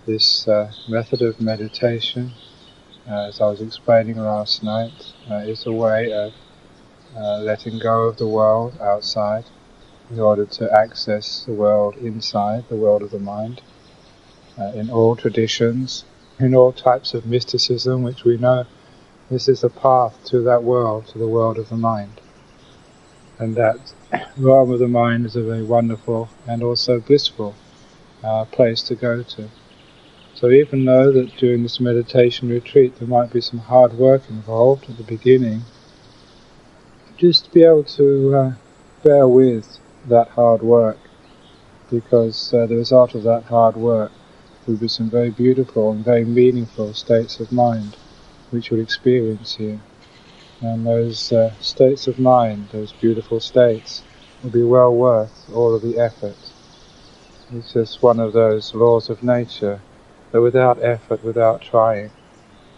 This method of meditation, as I was explaining last night, is a way of letting go of the world outside in order to access the world inside, the world of the mind. In all traditions, in all types of mysticism, which we know, this is the path to that world, to the world of the mind. And that realm of the mind is a very wonderful and also blissful place to go to. So even though that during this meditation retreat there might be some hard work involved at the beginning, just be able to bear with that hard work, because the result of that hard work will be some very beautiful and very meaningful states of mind which you'll experience here. And those states of mind, those beautiful states, will be well worth all of the effort. It's just one of those laws of nature that without effort, without trying,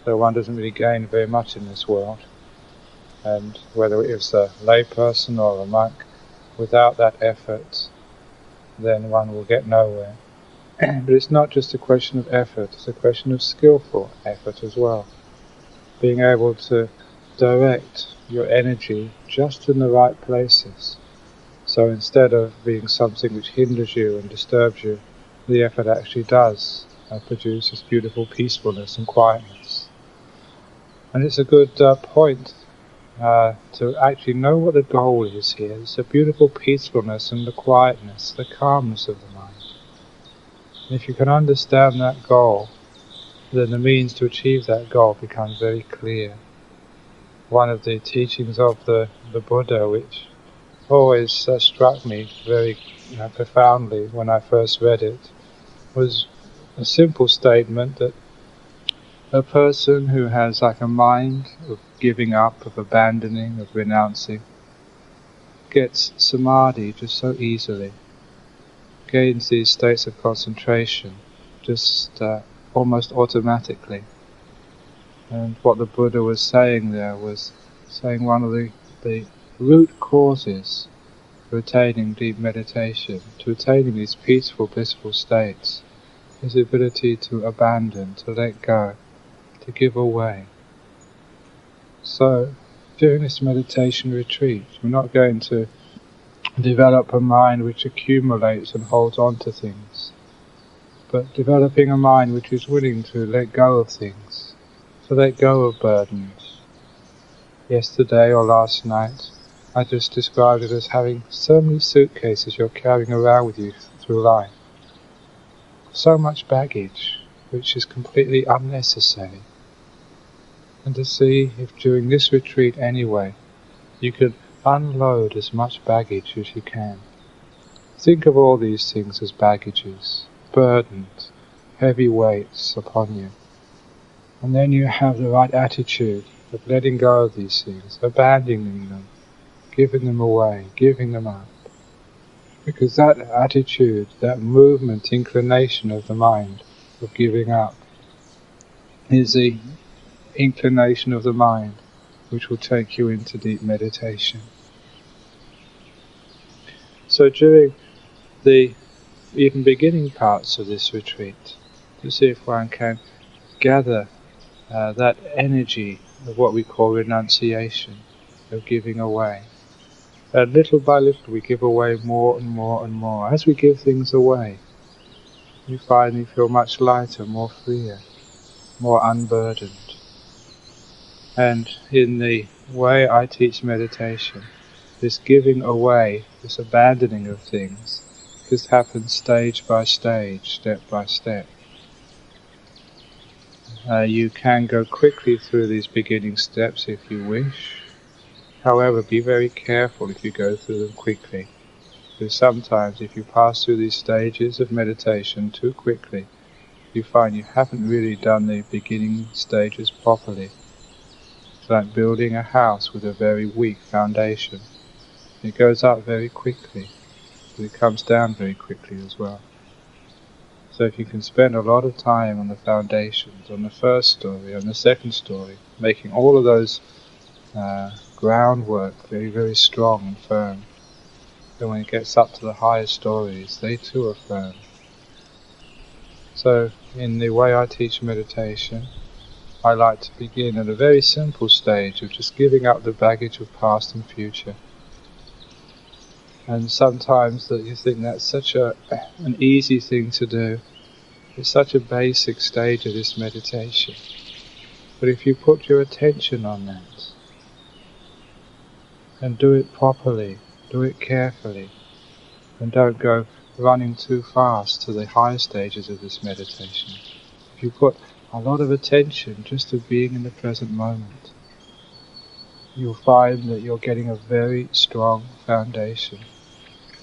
that one doesn't really gain very much in this world. And whether it's a layperson or a monk, without that effort, then one will get nowhere. But it's not just a question of effort, it's a question of skillful effort as well. Being able to direct your energy just in the right places. So instead of being something which hinders you and disturbs you, the effort actually does produce this beautiful peacefulness and quietness. And it's a good point to actually know what the goal is here. It's a beautiful peacefulness and the quietness, the calmness of the mind. And if you can understand that goal, then the means to achieve that goal becomes very clear. One of the teachings of the Buddha, which always struck me very profoundly when I first read it, was a simple statement that a person who has like a mind of giving up, of abandoning, of renouncing, gets samadhi just so easily, gains these states of concentration just almost automatically. And what the Buddha was saying there was saying one of the root causes to attaining deep meditation, to attaining these peaceful, blissful states, is the ability to abandon, to let go, to give away. So, during this meditation retreat, we're not going to develop a mind which accumulates and holds on to things, but developing a mind which is willing to let go of things, to let go of burdens. Yesterday or last night, I just described it as having so many suitcases you're carrying around with you through life. So much baggage, which is completely unnecessary. And to see if during this retreat anyway, you could unload as much baggage as you can. Think of all these things as baggages, burdens, heavy weights upon you. And then you have the right attitude of letting go of these things, abandoning them, giving them away, giving them up. Because that attitude, that movement, inclination of the mind of giving up, is the inclination of the mind which will take you into deep meditation. So during the even beginning parts of this retreat, to see if one can gather that energy of what we call renunciation, of giving away. And little by little we give away more and more and more. As we give things away, you finally feel much lighter, more freer, more unburdened. And in the way I teach meditation, this giving away, this abandoning of things, just happens stage by stage, step by step. You can go quickly through these beginning steps if you wish. However, be very careful if you go through them quickly, because sometimes if you pass through these stages of meditation too quickly, you find you haven't really done the beginning stages properly. It's like building a house with a very weak foundation. It goes up very quickly, but it comes down very quickly as well. So if you can spend a lot of time on the foundations, on the first story, on the second story, making all of those groundwork very, very strong and firm, then when it gets up to the higher stories, they too are firm. So in the way I teach meditation, I like to begin at a very simple stage of just giving up the baggage of past and future. And sometimes that you think that's such an easy thing to do. It's such a basic stage of this meditation. But if you put your attention on that, and do it properly, do it carefully, and don't go running too fast to the higher stages of this meditation. If you put a lot of attention just to being in the present moment, you'll find that you're getting a very strong foundation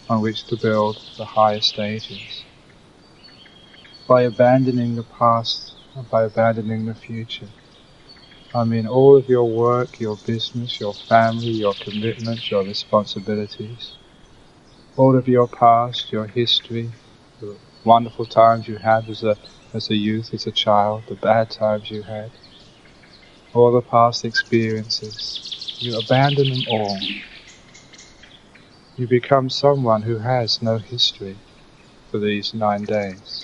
on which to build the higher stages. By abandoning the past and by abandoning the future, I mean all of your work, your business, your family, your commitments, your responsibilities, all of your past, your history, the wonderful times you had as a youth, as a child, the bad times you had, all the past experiences, you abandon them all. You become someone who has no history for these 9 days.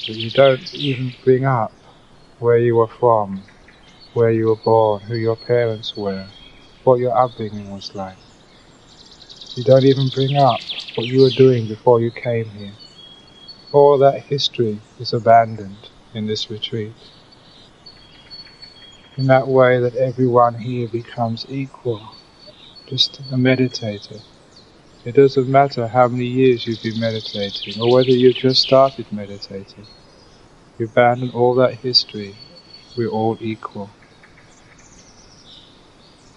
But you don't even bring up where you were from, where you were born, who your parents were, what your upbringing was like. You don't even bring up what you were doing before you came here. All that history is abandoned in this retreat. In that way that everyone here becomes equal, just a meditator. It doesn't matter how many years you've been meditating, or whether you've just started meditating. You abandon all that history. We're all equal.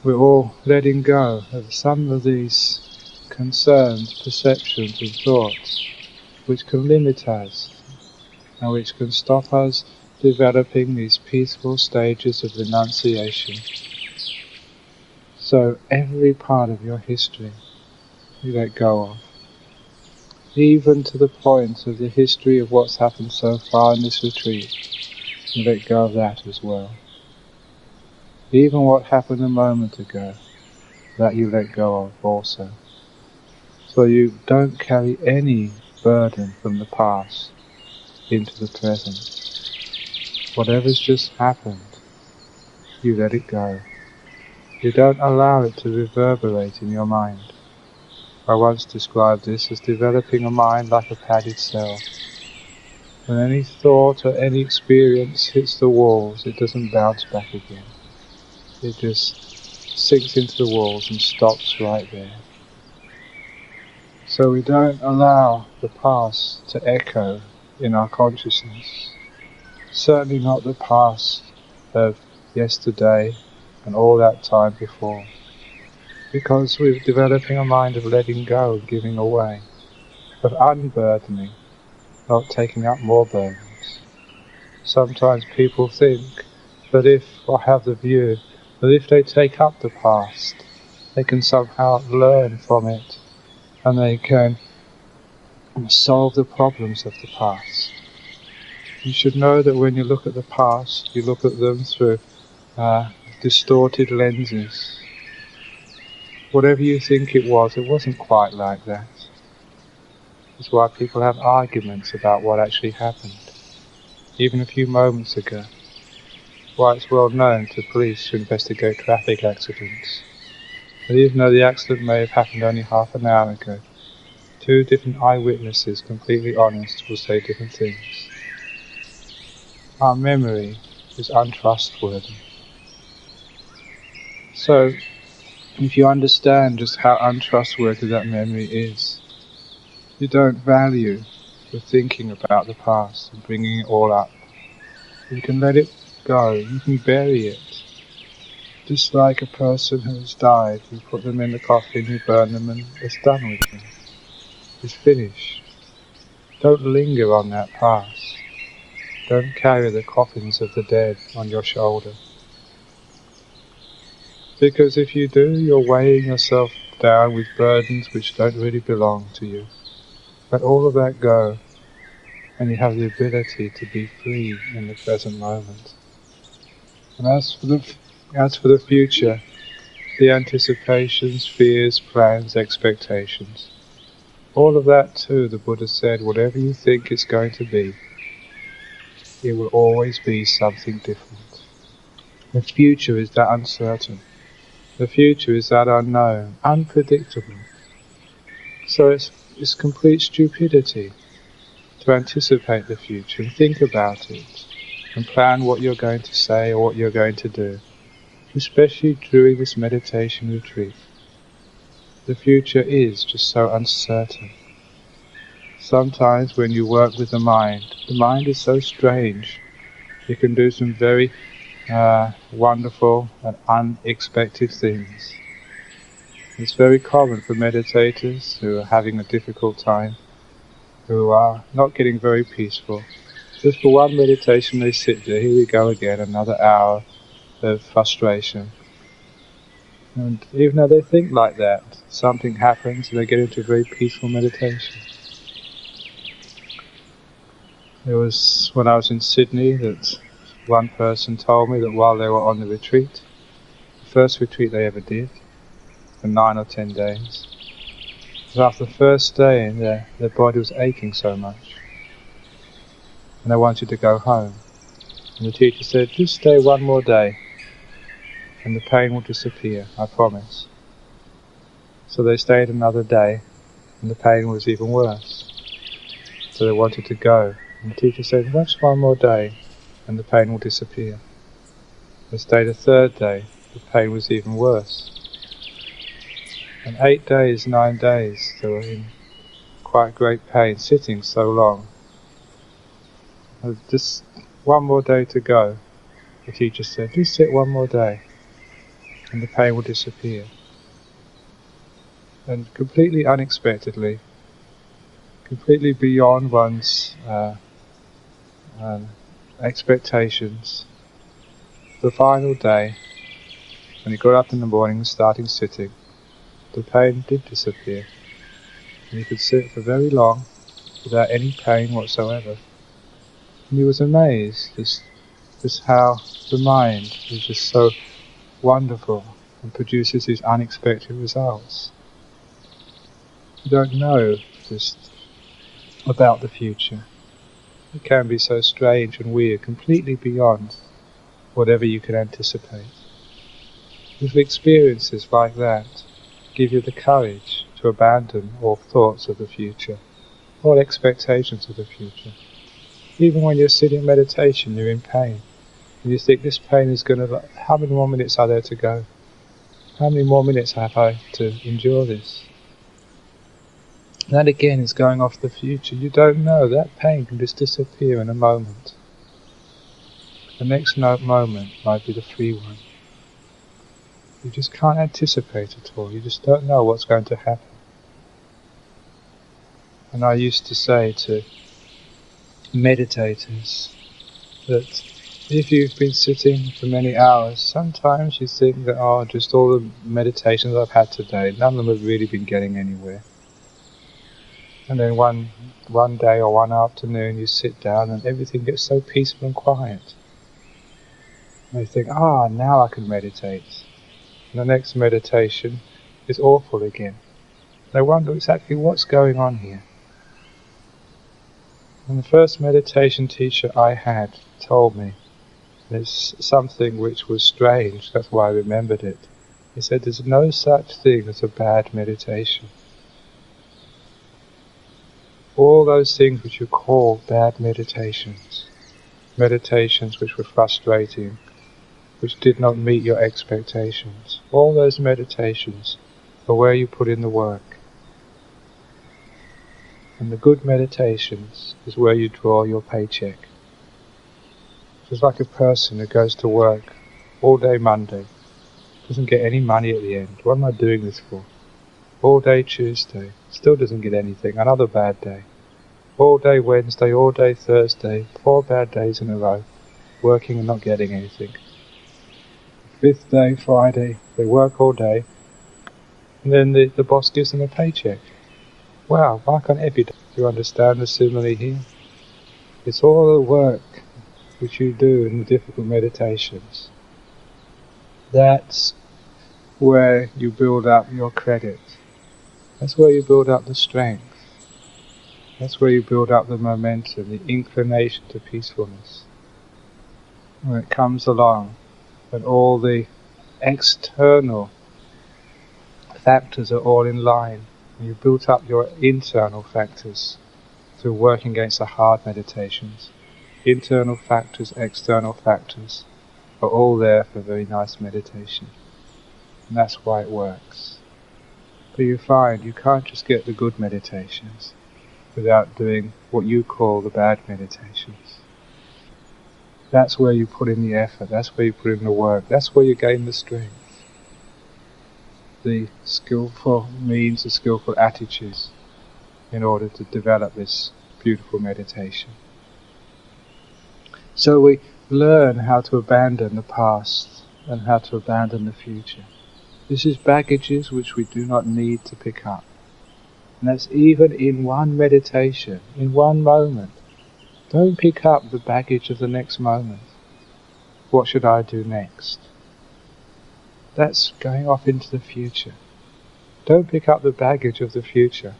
We're all letting go of some of these concerns, perceptions and thoughts which can limit us and which can stop us developing these peaceful stages of renunciation. So every part of your history you let go of, even to the point of the history of what's happened so far in this retreat, you let go of that as well. Even what happened a moment ago, that you let go of also. So you don't carry any burden from the past into the present. Whatever's just happened, you let it go. You don't allow it to reverberate in your mind. I once described this as developing a mind like a padded cell. When any thought or any experience hits the walls, it doesn't bounce back again. It just sinks into the walls and stops right there. So we don't allow the past to echo in our consciousness. Certainly not the past of yesterday and all that time before. Because we're developing a mind of letting go, of giving away, of unburdening, not taking up more burdens. Sometimes people think that or have the view, that if they take up the past, they can somehow learn from it, and they can solve the problems of the past. You should know that when you look at the past, you look at them through distorted lenses. Whatever you think it wasn't quite like that. That's why people have arguments about what actually happened, even a few moments ago. Why it's well known to police to investigate traffic accidents. But even though the accident may have happened only half an hour ago, 2 different eyewitnesses, completely honest, will say different things. Our memory is untrustworthy. So, if you understand just how untrustworthy that memory is, you don't value the thinking about the past and bringing it all up. You can let it go, you can bury it. Just like a person who has died, you put them in the coffin, you burn them, and it's done with them. It's finished. Don't linger on that past. Don't carry the coffins of the dead on your shoulder. Because if you do, you're weighing yourself down with burdens which don't really belong to you. Let all of that go, and you have the ability to be free in the present moment. And as for the future, the anticipations, fears, plans, expectations, all of that too, the Buddha said, whatever you think it's going to be, it will always be something different. The future is that uncertain. The future is that unknown, unpredictable. So it's complete stupidity to anticipate the future and think about it and plan what you're going to say or what you're going to do, especially during this meditation retreat. The future is just so uncertain. Sometimes when you work with the mind is so strange. You can do some very wonderful and unexpected things. It's very common for meditators who are having a difficult time, who are not getting very peaceful. Just for one meditation they sit there, here we go again, another hour of frustration. And even though they think like that, something happens and they get into a very peaceful meditation. It was when I was in Sydney that one person told me that while they were on the retreat, the first retreat they ever did, for 9 or 10 days, but after the first day their body was aching so much and they wanted to go home. And the teacher said, just stay one more day and the pain will disappear, I promise. So they stayed another day and the pain was even worse. So they wanted to go. And the teacher said, just one more day and the pain will disappear. They stayed a third day, the pain was even worse. And 8 days, 9 days, they were in quite great pain, sitting so long. Just one more day to go. The teacher said, just sit one more day and the pain will disappear. And completely unexpectedly, completely beyond one's expectations, the final day, when he got up in the morning and started sitting, the pain did disappear. And he could sit for very long without any pain whatsoever. And he was amazed just how the mind is just so wonderful and produces these unexpected results. You don't know just about the future. It can be so strange and weird, completely beyond whatever you can anticipate. If experiences like that give you the courage to abandon all thoughts of the future, all expectations of the future. Even when you're sitting in meditation, you're in pain. And you think this pain is going to, how many more minutes are there to go? How many more minutes have I to endure this? That again is going off the future. You don't know. That pain can just disappear in a moment. The next moment might be the free one. You just can't anticipate at all. You just don't know what's going to happen. And I used to say to meditators that if you've been sitting for many hours, sometimes you think that, just all the meditations I've had today, none of them have really been getting anywhere. And then one day or one afternoon you sit down and everything gets so peaceful and quiet. And you think, now I can meditate. And the next meditation is awful again. And I wonder exactly what's going on here. And the first meditation teacher I had told me, and it's something which was strange, that's why I remembered it. He said there's no such thing as a bad meditation. All those things which you call bad meditations which were frustrating, which did not meet your expectations, all those meditations are where you put in the work. And the good meditations is where you draw your paycheck. It's like a person who goes to work all day Monday, doesn't get any money at the end. What am I doing this for? All day Tuesday, still doesn't get anything, another bad day. All day Wednesday, all day Thursday, 4 bad days in a row, working and not getting anything. 5th day, Friday, they work all day, and then the boss gives them a paycheck. Wow, why can't every day? Do you understand the simile here? It's all the work which you do in the difficult meditations. That's where you build up your credit. That's where you build up the strength. That's where you build up the momentum, the inclination to peacefulness. when it comes along, and all the external factors are all in line, and you've built up your internal factors through working against the hard meditations. Internal factors, external factors are all there for a very nice meditation. And that's why it works. But you find you can't just get the good meditations without doing what you call the bad meditations. That's where you put in the effort, that's where you put in the work, that's where you gain the strength. The skillful means, the skillful attitudes in order to develop this beautiful meditation. So we learn how to abandon the past and how to abandon the future. This is baggages which we do not need to pick up. And that's even in one meditation, in one moment. Don't pick up the baggage of the next moment. What should I do next? That's going off into the future. Don't pick up the baggage of the future.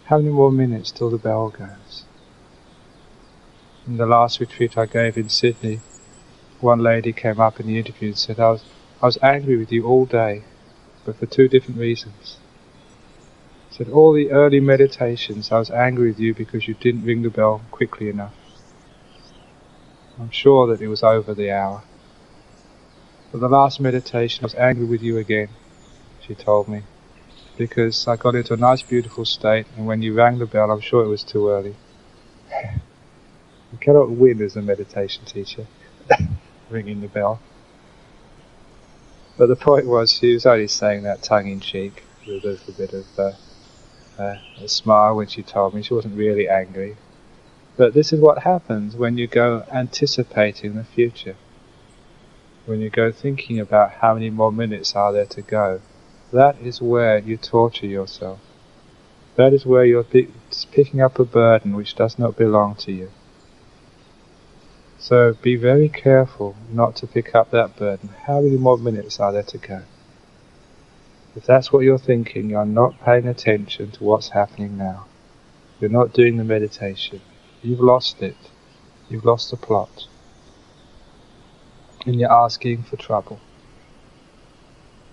How many more minutes till the bell goes? In the last retreat I gave in Sydney, one lady came up in the interview and said, I was angry with you all day, but for two different reasons. She said, all the early meditations I was angry with you because you didn't ring the bell quickly enough. I'm sure that it was over the hour. But the last meditation I was angry with you again, she told me, because I got into a nice beautiful state, and when you rang the bell I'm sure it was too early. You cannot win as a meditation teacher, ringing the bell. But the point was, she was only saying that tongue-in-cheek, with a little bit of a smile when she told me. She wasn't really angry. But this is what happens when you go anticipating the future. When you go thinking about how many more minutes are there to go. That is where you torture yourself. That is where you're picking up a burden which does not belong to you. So be very careful not to pick up that burden. How many more minutes are there to go? If that's what you're thinking, you're not paying attention to what's happening now. You're not doing the meditation. You've lost it. You've lost the plot. And you're asking for trouble.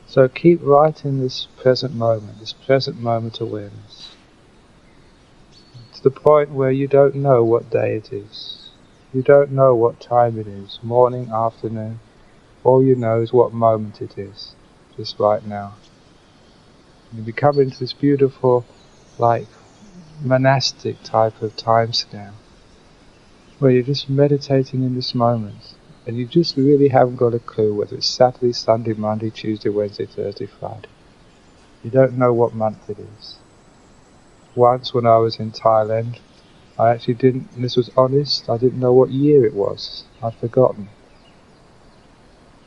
So keep right in this present moment awareness. To the point where you don't know what day it is. You don't know what time it is, morning, afternoon. All you know is what moment it is, just right now. You become into this beautiful, like, monastic type of time scale, where you're just meditating in this moment, and you just really haven't got a clue whether it's Saturday, Sunday, Monday, Tuesday, Wednesday, Thursday, Friday. You don't know what month it is. Once when I was in Thailand, I actually didn't, and this was honest, I didn't know what year it was. I'd forgotten.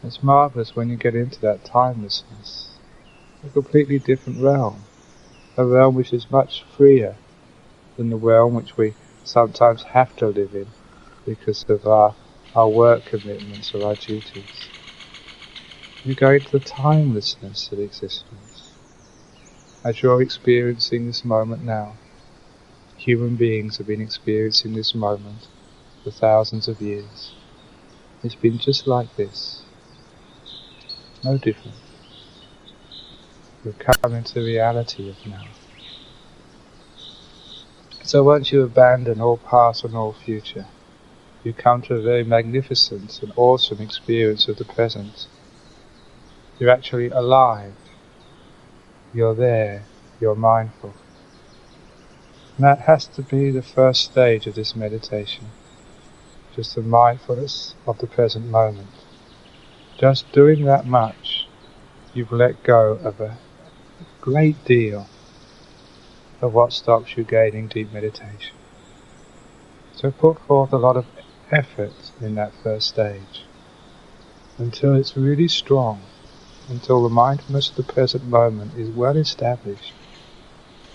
It's marvellous when you get into that timelessness. A completely different realm. A realm which is much freer than the realm which we sometimes have to live in because of our work commitments or our duties. You go into the timelessness of existence. As you're experiencing this moment now, human beings have been experiencing this moment for thousands of years. It's been just like this. No different. We've come into the reality of now. So once you abandon all past and all future, you come to a very magnificent and awesome experience of the present. You're actually alive. You're there. You're mindful. And that has to be the first stage of this meditation. Just the mindfulness of the present moment. Just doing that much, you've let go of a great deal of what stops you gaining deep meditation. So put forth a lot of effort in that first stage, until it's really strong, until the mindfulness of the present moment is well established,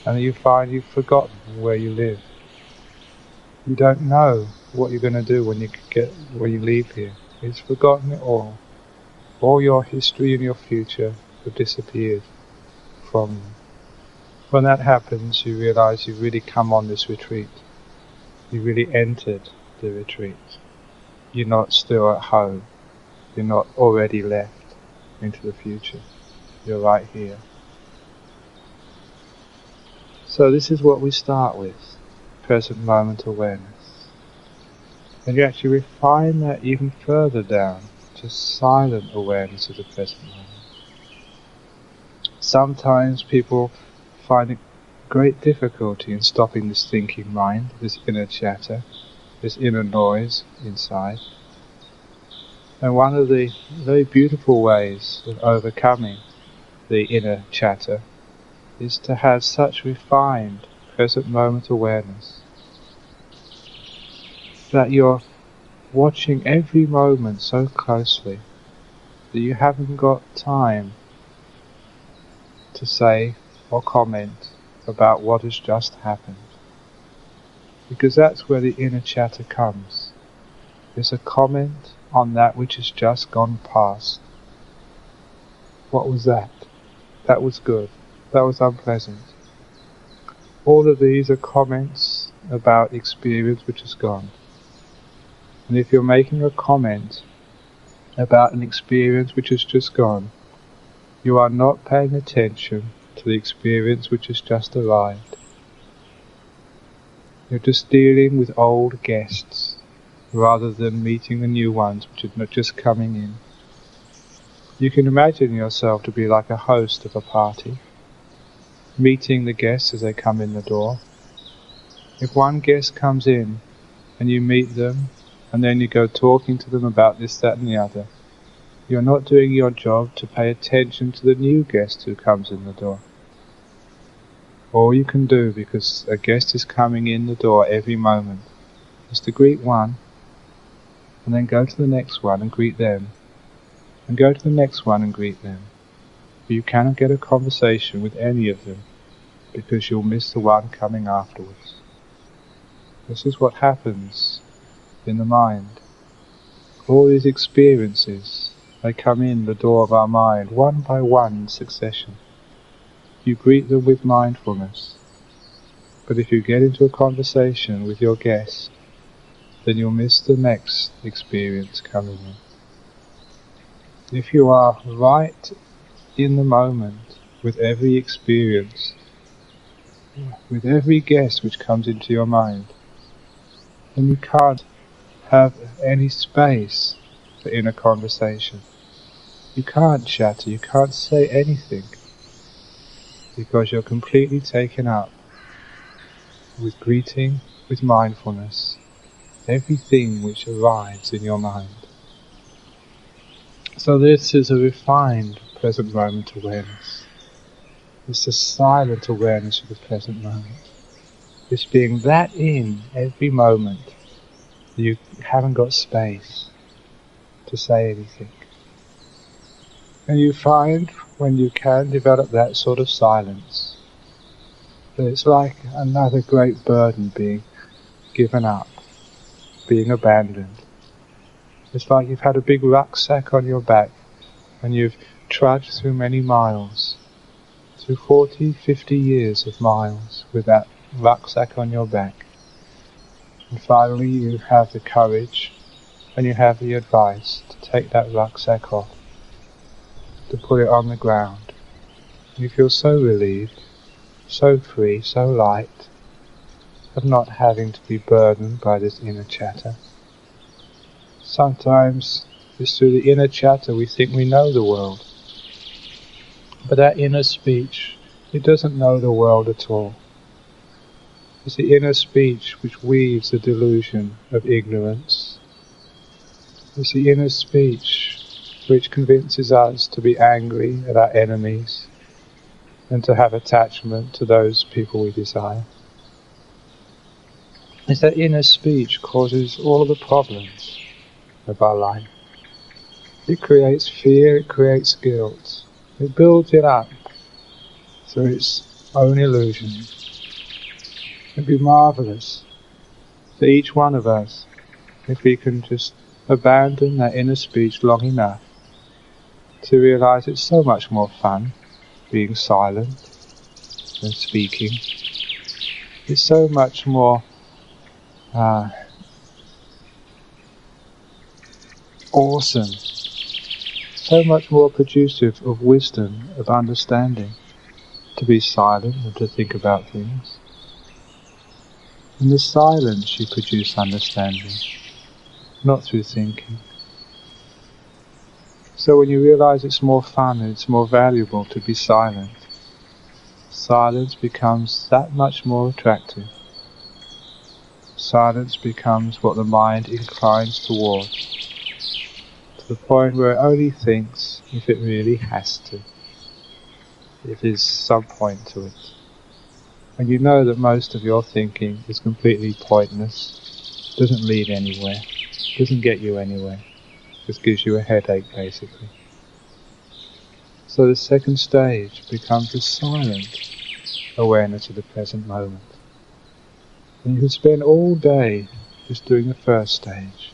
and you find you've forgotten where you live. You don't know what you're going to do when you leave here. It's forgotten it all. All your history and your future have disappeared from you. When that happens, you realize you've really come on this retreat. You really entered the retreat. you're not still at home. You're not already left into the future. You're right here. So this is what we start with, present moment awareness. And you actually refine that even further down to silent awareness of the present moment. Sometimes people find it great difficulty in stopping this thinking mind, this inner chatter, this inner noise inside. And one of the very beautiful ways of overcoming the inner chatter is to have such refined present moment awareness that you're watching every moment so closely that you haven't got time to say or comment about what has just happened. Because that's where the inner chatter comes. It's a comment on that which has just gone past. What was that? That was good. That was unpleasant. All of these are comments about experience which has gone. And if you're making a comment about an experience which has just gone, you are not paying attention to the experience which has just arrived. You're just dealing with old guests rather than meeting the new ones which are just coming in. You can imagine yourself to be like a host of a party, meeting the guests as they come in the door. If one guest comes in and you meet them and then you go talking to them about this, that and the other, you're not doing your job to pay attention to the new guest who comes in the door. All you can do, because a guest is coming in the door every moment, is to greet one, and then go to the next one and greet them, and go to the next one and greet them. But you cannot get a conversation with any of them, because you'll miss the one coming afterwards. This is what happens in the mind. All these experiences, they come in the door of our mind, one by one in succession. You greet them with mindfulness. But if you get into a conversation with your guest, then you'll miss the next experience coming in. If you are right in the moment with every experience, with every guest which comes into your mind, then you can't have any space for inner conversation. You can't chatter, you can't say anything, because you're completely taken up with greeting, with mindfulness, everything which arrives in your mind. So this is a refined present moment awareness. It's a silent awareness of the present moment. It's being that in every moment that you haven't got space to say anything. And you find, when you can develop that sort of silence, that it's like another great burden being given up, being abandoned. It's like you've had a big rucksack on your back and you've trudged through many miles, through 40, 50 years of miles with that rucksack on your back. And finally you have the courage and you have the advice to take that rucksack off, to put it on the ground. You feel so relieved, so free, so light, of not having to be burdened by this inner chatter. Sometimes it's through the inner chatter we think we know the world. But that inner speech, it doesn't know the world at all. It's the inner speech which weaves the delusion of ignorance. It's the inner speech which convinces us to be angry at our enemies and to have attachment to those people we desire. It's that inner speech causes all of the problems of our life. It creates fear, it creates guilt. It builds it up through its own illusion. It'd be marvelous for each one of us if we can just abandon that inner speech long enough to realize it's so much more fun being silent than speaking. It's so much more awesome, so much more producive of wisdom, of understanding, to be silent and to think about things. In the silence you produce understanding, not through thinking. So when you realize it's more fun and it's more valuable to be silent, silence becomes that much more attractive. Silence becomes what the mind inclines towards, to the point where it only thinks if it really has to, if there's some point to it. And you know that most of your thinking is completely pointless, doesn't lead anywhere, doesn't get you anywhere, just gives you a headache basically. So the second stage becomes a silent awareness of the present moment. And you can spend all day just doing the first stage,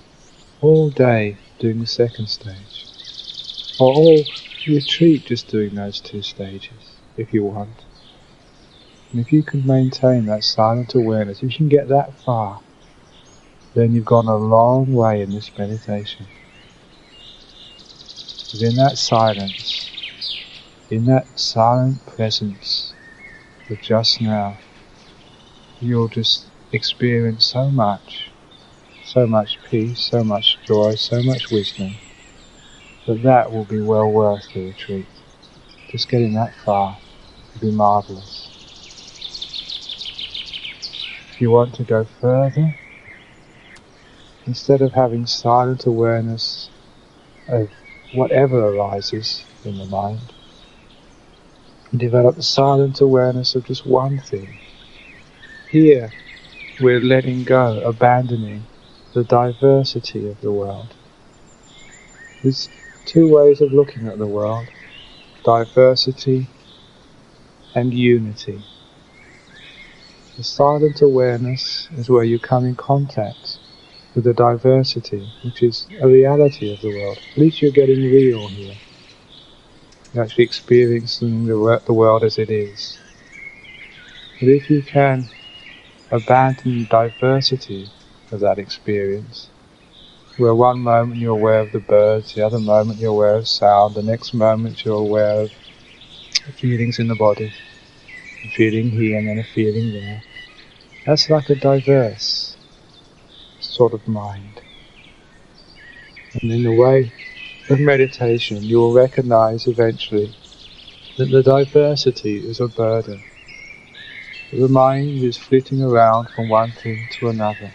all day doing the second stage, or all retreat just doing those two stages, if you want. And if you can maintain that silent awareness, if you can get that far, then you've gone a long way in this meditation. Because in that silence, in that silent presence of just now, you'll just experience so much peace, so much joy, so much wisdom, that will be well worth the retreat. Just getting that far will be marvellous. If you want to go further, instead of having silent awareness of whatever arises in the mind, develop a silent awareness of just one thing. Here, we're letting go, abandoning the diversity of the world. There's two ways of looking at the world: diversity and unity. The silent awareness is where you come in contact with the diversity, which is a reality of the world. At least you're getting real here. You're actually experiencing the world as it is. But if you can abandon the diversity of that experience, where one moment you're aware of the birds, the other moment you're aware of sound, the next moment you're aware of feelings in the body, a feeling here and then a feeling there. That's like a diverse sort of mind. And in the way of meditation, you will recognize eventually that the diversity is a burden. The mind is flitting around from one thing to another,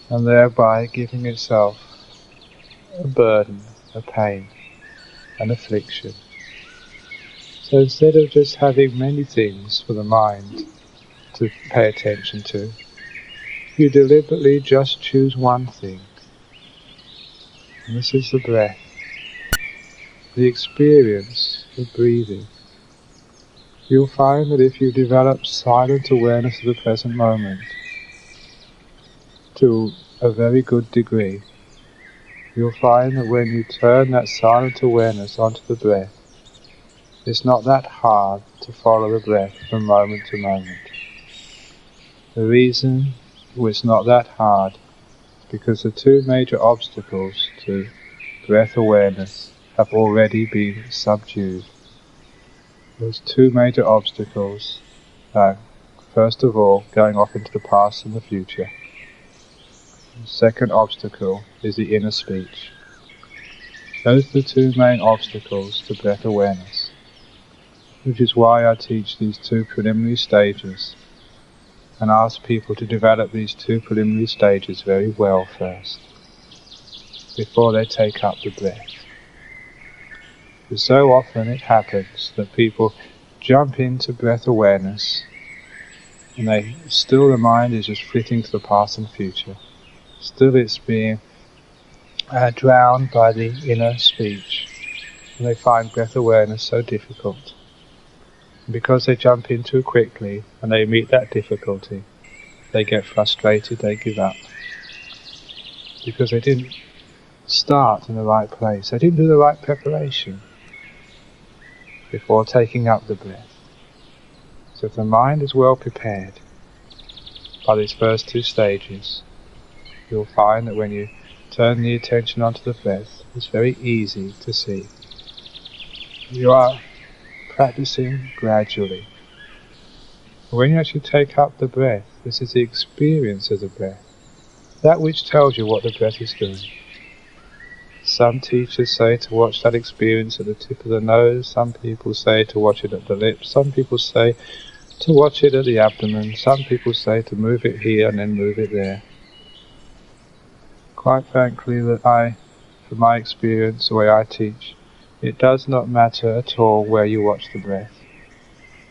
and thereby giving itself a burden, a pain, an affliction. So instead of just having many things for the mind to pay attention to, you deliberately just choose one thing. And this is the breath, the experience of breathing. You'll find that if you develop silent awareness of the present moment to a very good degree, you'll find that when you turn that silent awareness onto the breath, it's not that hard to follow the breath from moment to moment. The reason it's not that hard is because the two major obstacles to breath awareness have already been subdued. Those two major obstacles are, first of all, going off into the past and the future. The second obstacle is the inner speech. Those are the two main obstacles to breath awareness, which is why I teach these two preliminary stages and ask people to develop these two preliminary stages very well first, before they take up the breath. Because so often it happens that people jump into breath awareness and the mind is just flitting to the past and future. Still it's being drowned by the inner speech, and they find breath awareness so difficult. And because they jump in too quickly and they meet that difficulty, they get frustrated, they give up. Because they didn't start in the right place, they didn't do the right preparation before taking up the breath. So if the mind is well prepared by these first two stages, you'll find that when you turn the attention onto the breath is very easy to see. You are practicing gradually. When you actually take up the breath, this is the experience of the breath, that which tells you what the breath is doing. Some teachers say to watch that experience at the tip of the nose, some people say to watch it at the lips, some people say to watch it at the abdomen, some people say to move it here and then move it there. Quite frankly, from my experience, the way I teach, it does not matter at all where you watch the breath.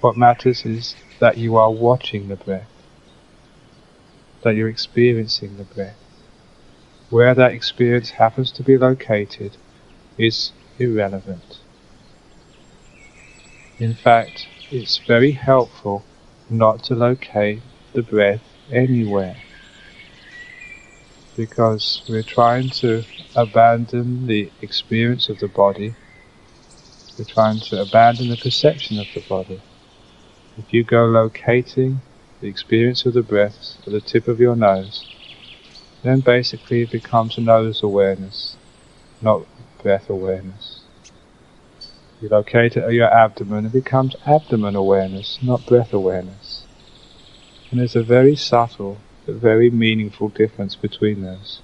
What matters is that you are watching the breath, that you're experiencing the breath. Where that experience happens to be located is irrelevant. In fact, it's very helpful not to locate the breath anywhere, because we're trying to abandon the experience of the body, we're trying to abandon the perception of the body. If you go locating the experience of the breath at the tip of your nose, then basically it becomes nose awareness, not breath awareness. You locate it at your abdomen, it becomes abdomen awareness, not breath awareness. And there's a very subtle, but very meaningful difference between those.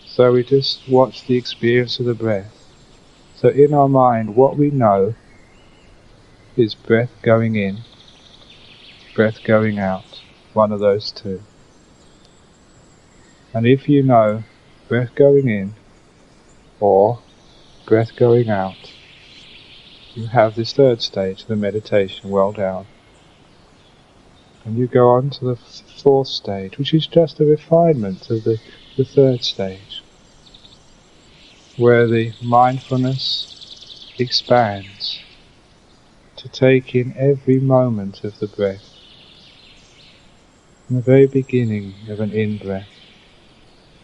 So we just watch the experience of the breath. So in our mind, what we know is breath going in, breath going out, one of those two. And if you know breath going in or breath going out, you have this third stage of the meditation well down. And you go on to the fourth stage, which is just a refinement of the third stage, where the mindfulness expands to take in every moment of the breath. From the very beginning of an in-breath,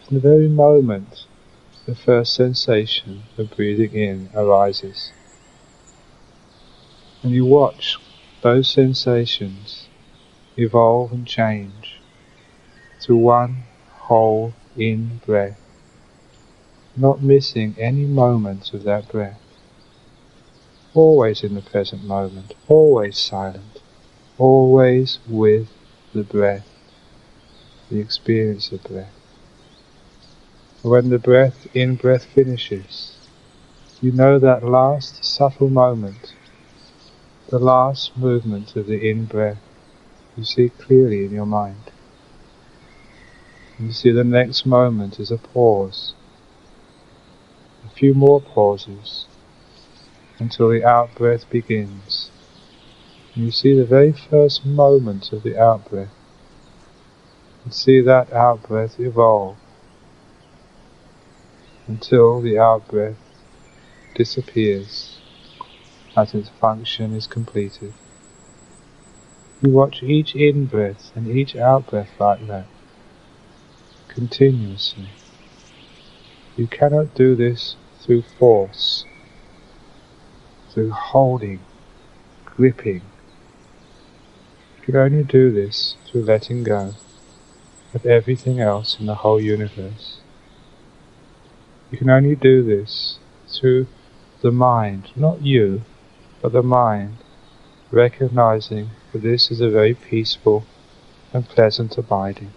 from the very moment the first sensation of breathing in arises. And you watch those sensations evolve and change to one whole in-breath, not missing any moment of that breath. Always in the present moment, always silent, always with the breath, the experience of breath. When the in-breath finishes, you know that last subtle moment, the last movement of the in-breath, you see clearly in your mind. You see the next moment is a pause, a few more pauses, until the out-breath begins. And you see the very first moment of the out-breath, and see that out-breath evolve, until the out-breath disappears as its function is completed. You watch each in-breath and each out-breath like that, continuously. You cannot do this through force, through holding, gripping. You can only do this through letting go of everything else in the whole universe. You can only do this through the mind, not you, but the mind, recognizing that this is a very peaceful and pleasant abiding,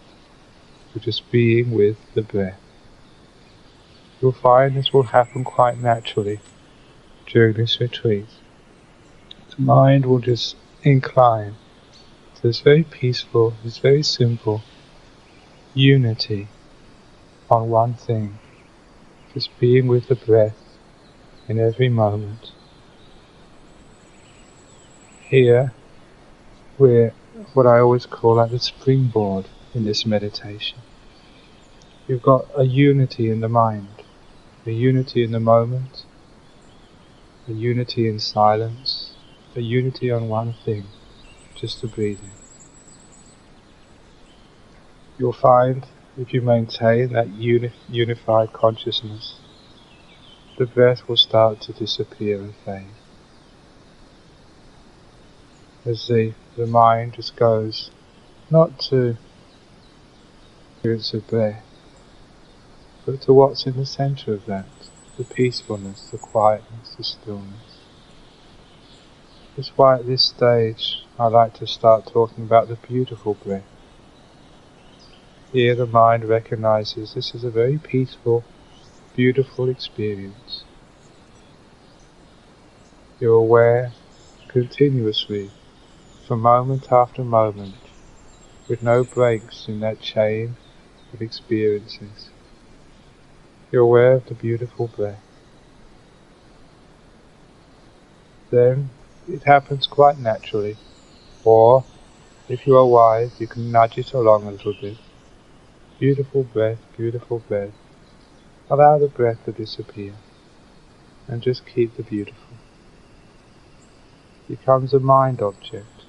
for just being with the breath. You'll find this will happen quite naturally during this retreat. The mind will just incline to this very peaceful, this very simple unity on one thing, just being with the breath in every moment. Here, we're what I always call like the springboard in this meditation. You've got a unity in the mind, a unity in the moment, a unity in silence, a unity on one thing, just the breathing. You'll find, if you maintain that unified consciousness, the breath will start to disappear and fade. As the mind just goes, not to experience of breath, but to what's in the centre of that, the peacefulness, the quietness, the stillness. That's why at this stage I like to start talking about the beautiful breath. Here the mind recognizes this is a very peaceful, beautiful experience. You're aware continuously, from moment after moment, with no breaks in that chain of experiences. You're aware of the beautiful breath. Then it happens quite naturally, or if you are wise, you can nudge it along a little bit. Beautiful breath, beautiful breath. Allow the breath to disappear, and just keep the beautiful. It becomes a mind object.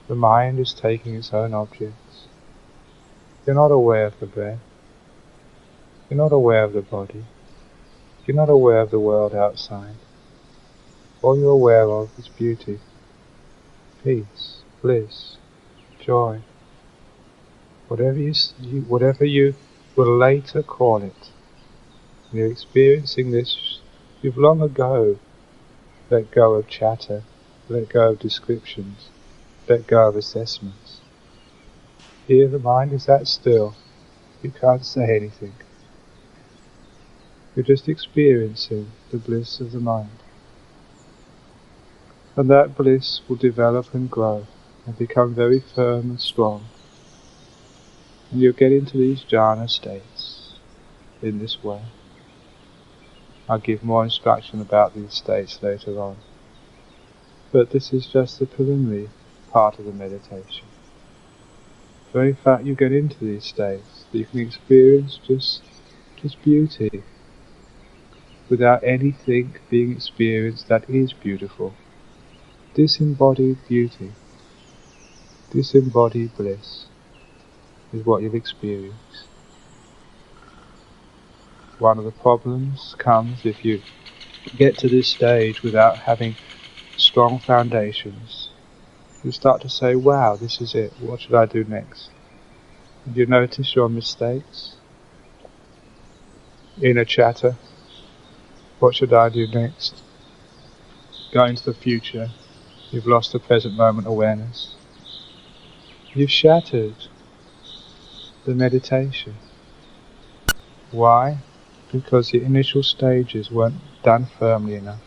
The mind is taking its own objects. You're not aware of the breath. You're not aware of the body. You're not aware of the world outside. All you're aware of is beauty, peace, bliss, joy. Whatever you will later call it. When you're experiencing this, you've long ago let go of chatter, let go of descriptions, let go of assessments. Here the mind is that still, you can't say anything. You're just experiencing the bliss of the mind. And that bliss will develop and grow and become very firm and strong. And you'll get into these jhana states in this way. I'll give more instruction about these states later on. But this is just the preliminary part of the meditation. The very fact you get into these states, that you can experience just beauty, without anything being experienced that is beautiful. Disembodied beauty, disembodied bliss, is what you'll experience. One of the problems comes if you get to this stage without having strong foundations. You start to say, wow, this is it, what should I do next? And you notice your mistakes, inner chatter, what should I do next? Going to the future, you've lost the present moment awareness. You've shattered the meditation. Why? Because the initial stages weren't done firmly enough.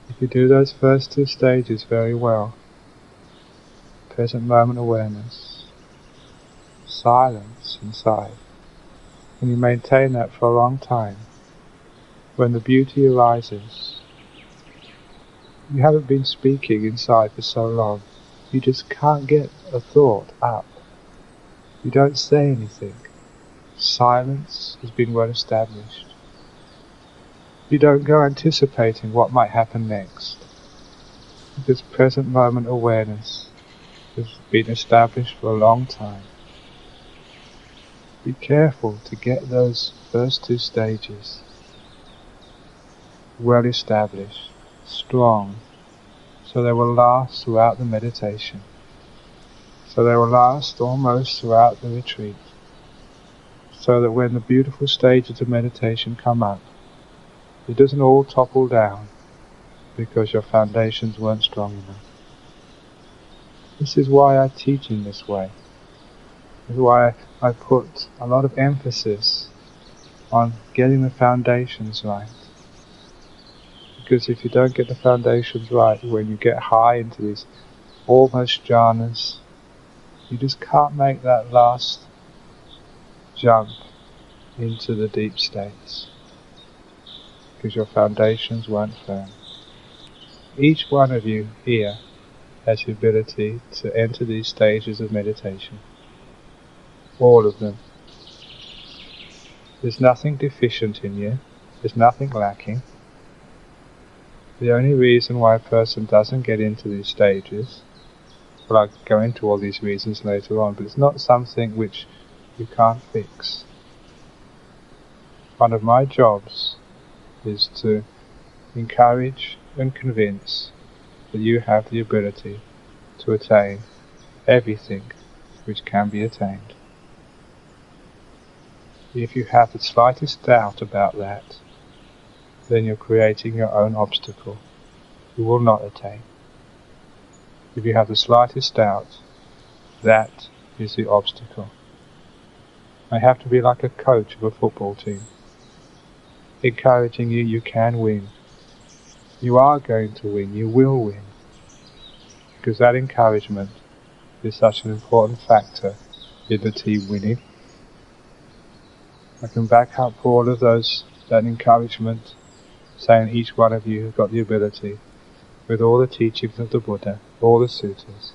If you do those first two stages very well, present moment awareness, silence inside, and you maintain that for a long time, when the beauty arises, you haven't been speaking inside for so long, you just can't get a thought up. You don't say anything. Silence has been well established. You don't go anticipating what might happen next. This present moment awareness has been established for a long time. Be careful to get those first two stages well established, strong, so they will last throughout the meditation. So they will last almost throughout the retreat. So that when the beautiful stages of meditation come up, it doesn't all topple down because your foundations weren't strong enough. This is why I teach in this way. This is why I put a lot of emphasis on getting the foundations right. Because if you don't get the foundations right, when you get high into these almost jhanas, you just can't make that last jump into the deep states. Because your foundations weren't firm. Each one of you here has the ability to enter these stages of meditation. All of them. There's nothing deficient in you. There's nothing lacking. The only reason why a person doesn't get into these stages, well, I'll go into all these reasons later on, but it's not something which you can't fix. One of my jobs is to encourage and convince that you have the ability to attain everything which can be attained. If you have the slightest doubt about that, then you're creating your own obstacle. You will not attain. If you have the slightest doubt, that is the obstacle. I have to be like a coach of a football team, encouraging you can win. You are going to win, you will win. Because that encouragement is such an important factor in the team winning. I can back up all of that encouragement, saying each one of you has got the ability, with all the teachings of the Buddha, all the suttas.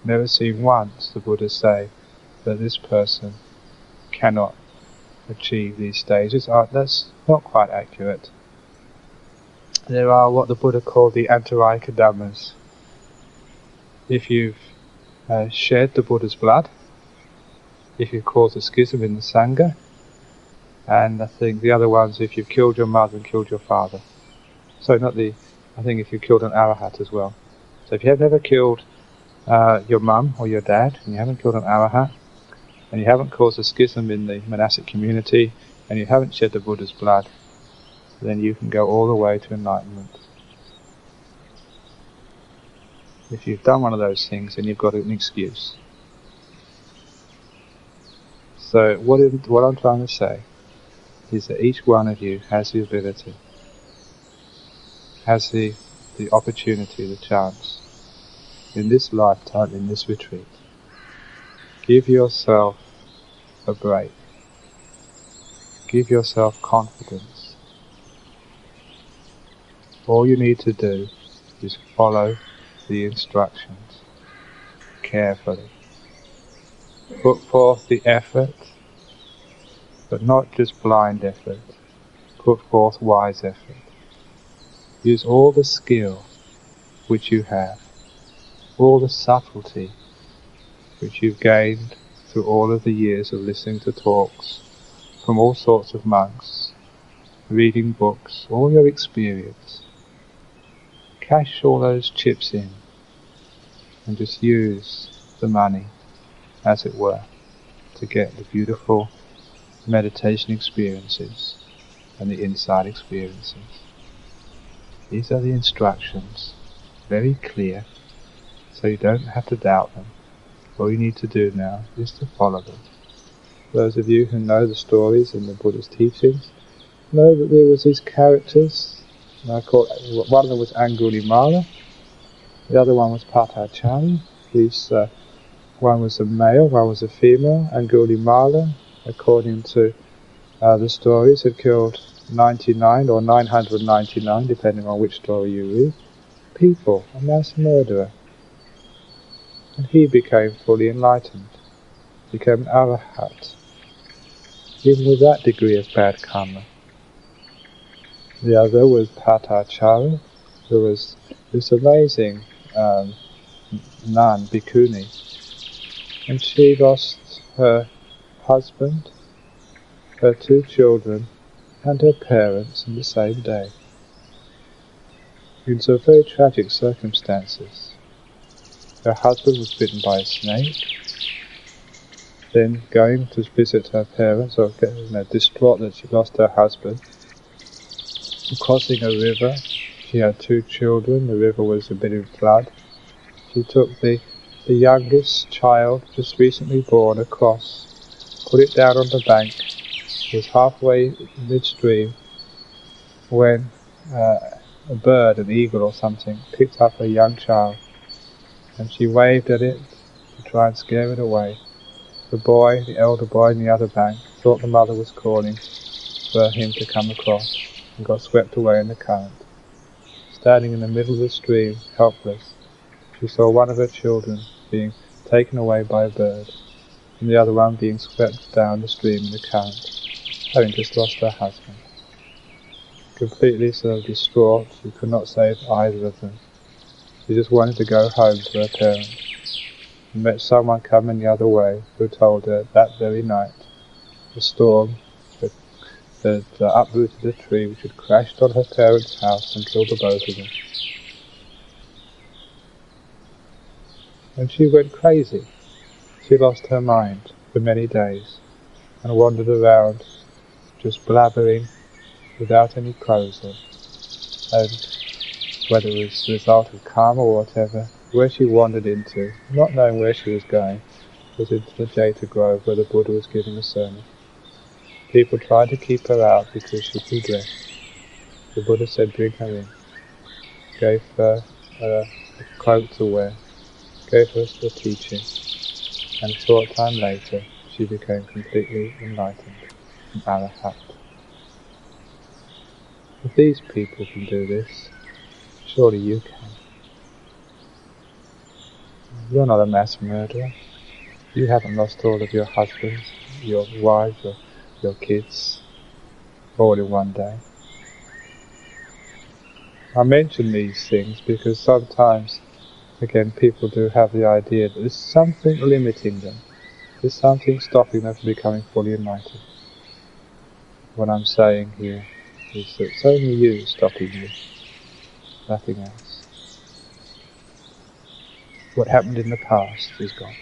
Never seen once the Buddha say that this person cannot achieve these stages. That's not quite accurate. There are what the Buddha called the antarayika dhammas. If you've shed the Buddha's blood, if you've caused a schism in the Sangha, and I think the other ones, if you've killed your mother and killed your father. I think if you killed an arahat as well. So if you have never killed your mum or your dad, and you haven't killed an arahat, and you haven't caused a schism in the monastic community, and you haven't shed the Buddha's blood, then you can go all the way to enlightenment. If you've done one of those things, then you've got an excuse. So what I'm trying to say is that each one of you has the ability, has the opportunity, the chance, in this lifetime, in this retreat. Give yourself a break. Give yourself confidence. All you need to do is follow the instructions carefully. Put forth the effort, but not just blind effort. Put forth wise effort. Use all the skill which you have, all the subtlety which you've gained through all of the years of listening to talks from all sorts of monks, reading books, all your experience. Cash all those chips in and just use the money, as it were, to get the beautiful meditation experiences and the insight experiences. These are the instructions, very clear, so you don't have to doubt them. All you need to do now is to follow them. Those of you who know the stories in the Buddha's teachings know that there was these characters. One of them was Angulimala, the other one was Patachari. One was a male, one was a female. Angulimala, according to the stories, had killed 99 or 999, depending on which story you read, people, a mass murderer. And he became fully enlightened, became an arahat, even with that degree of bad karma. The other was Patachara, who was this amazing nun, bhikkhuni, and she lost her husband, her 2 children, and her parents in the same day, in some very tragic circumstances. Her husband was bitten by a snake, then going to visit her parents, or distraught that she lost her husband, crossing a river. She had 2 children, the river was a bit in flood. She took the youngest child, just recently born, across, put it down on the bank. It was halfway midstream when a bird, an eagle or something, picked up a young child, and she waved at it to try and scare it away. The boy, the elder boy in the other bank, thought the mother was calling for him to come across, and got swept away in the current. Standing in the middle of the stream, helpless, she saw one of her children being taken away by a bird, and the other one being swept down the stream in the current, having just lost her husband. Completely so distraught, she could not save either of them. She just wanted to go home to her parents, and met someone coming the other way who told her that very night the storm had uprooted a tree which had crashed on her parents' house and killed the both of them. And she went crazy. She lost her mind for many days. and wandered around, just blabbering without any closure, and whether it was the result of karma or whatever, where she wandered into, not knowing where she was going, was into the Jeta Grove where the Buddha was giving a sermon. People tried to keep her out because she was dressed. The Buddha said, bring her in, gave her a cloak to wear, gave her the teaching, and a short time later she became completely enlightened, an arahat. If these people can do this, surely you can. You're not a mass murderer. You haven't lost all of your husbands, your wives, your kids, all in one day. I mention these things because sometimes, again, people do have the idea that there's something limiting them. There's something stopping them from becoming fully enlightened. What I'm saying here is that it's only you stopping you, nothing else. What happened in the past is gone.